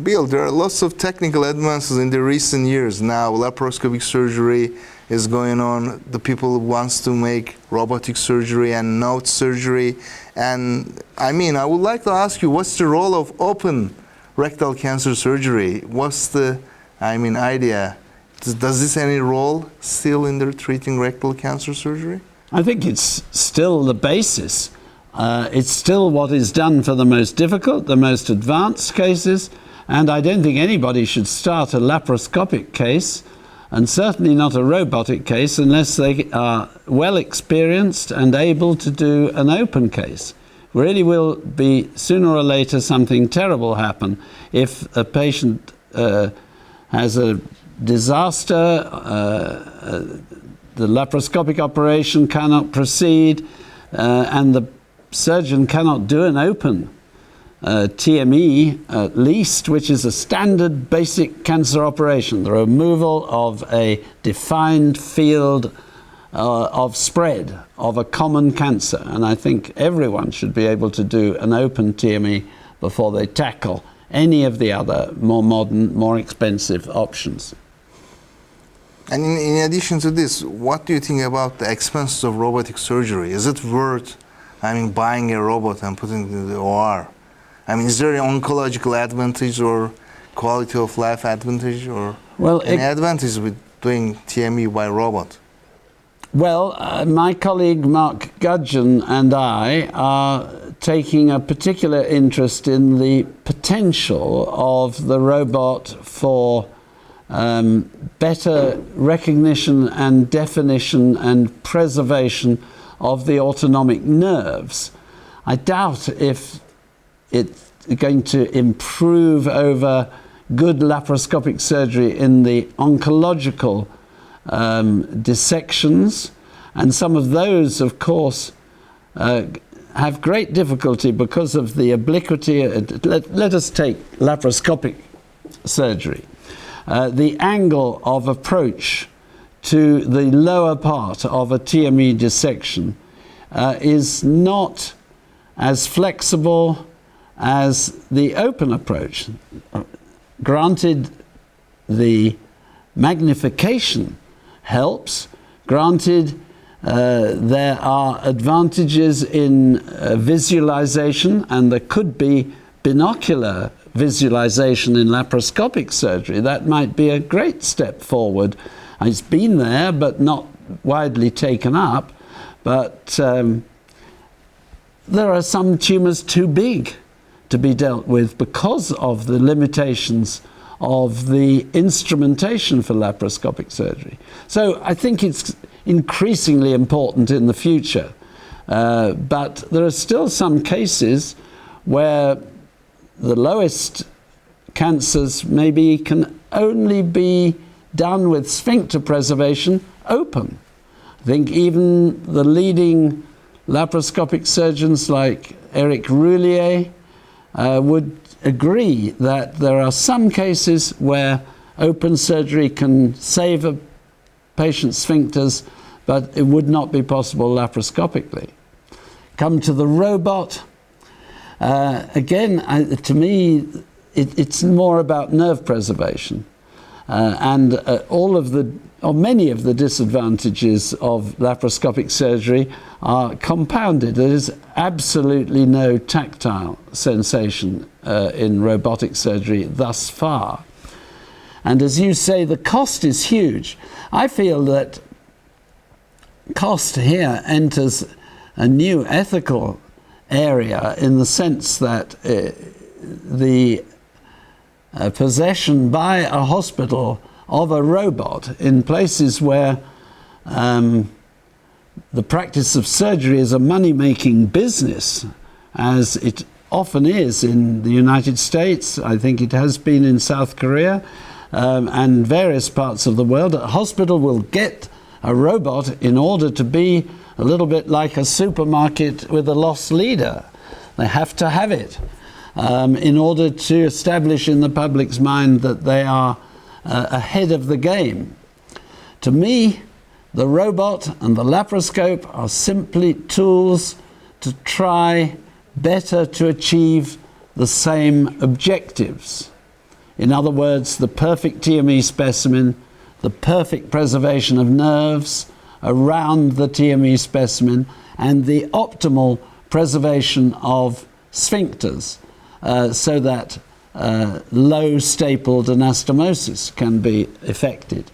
Bill, there are lots of technical advances in the recent years. Now laparoscopic surgery is going on. The people wants to make robotic surgery and node surgery. And I mean, I would like to ask you, what's the role of open rectal cancer surgery? What's the, idea? Does this any role still in the treating rectal cancer surgery? I think it's still the basis. It's still what is done for the most difficult, the most advanced cases, and I don't think anybody should start a laparoscopic case, and certainly not a robotic case, unless they are well experienced and able to do an open case. Really will be, sooner or later, something terrible happen if a patient has a disaster, the laparoscopic operation cannot proceed, and the surgeon cannot do an open TME, at least, which is a standard basic cancer operation, the removal of a defined field of spread of a common cancer. And I think everyone should be able to do an open TME before they tackle any of the other more modern, more expensive options. And in addition to this, what do you think about the expenses of robotic surgery? Is it worth, buying a robot and putting it in the OR? Is there an oncological advantage or quality of life advantage or any advantage with doing TME by robot? Well, my colleague Mark Gudgeon and I are taking a particular interest in the potential of the robot for better recognition and definition and preservation of the autonomic nerves. I doubt if it's going to improve over good laparoscopic surgery in the oncological dissections, and some of those, of course, have great difficulty because of the obliquity. Let us take laparoscopic surgery. The angle of approach to the lower part of a TME dissection is not as flexible as the open approach. Granted, the magnification helps. Granted, there are advantages in visualization, and there could be binocular visualization in laparoscopic surgery. That might be a great step forward. It's been there, but not widely taken up. But there are some tumors too big to be dealt with because of the limitations of the instrumentation for laparoscopic surgery. So I think it's increasingly important in the future. But there are still some cases where the lowest cancers maybe can only be done with sphincter preservation open. I think even the leading laparoscopic surgeons like Eric Roulier would agree that there are some cases where open surgery can save a patient's sphincters, but it would not be possible laparoscopically. Come to the robot. Again, to me, it's more about nerve preservation, and many of the disadvantages of laparoscopic surgery are compounded. There is absolutely no tactile sensation in robotic surgery thus far. And as you say, the cost is huge. I feel that cost here enters a new ethical area in the sense that the possession by a hospital of a robot in places where the practice of surgery is a money-making business, as it often is in the United States. I think it has been in South Korea and various parts of the world. A hospital will get a robot in order to be a little bit like a supermarket with a loss leader. They have to have it in order to establish in the public's mind that they are ahead of the game. To me, the robot and the laparoscope are simply tools to try better to achieve the same objectives. In other words, the perfect TME specimen, the perfect preservation of nerves around the TME specimen, and the optimal preservation of sphincters so that low stapled anastomosis can be effected.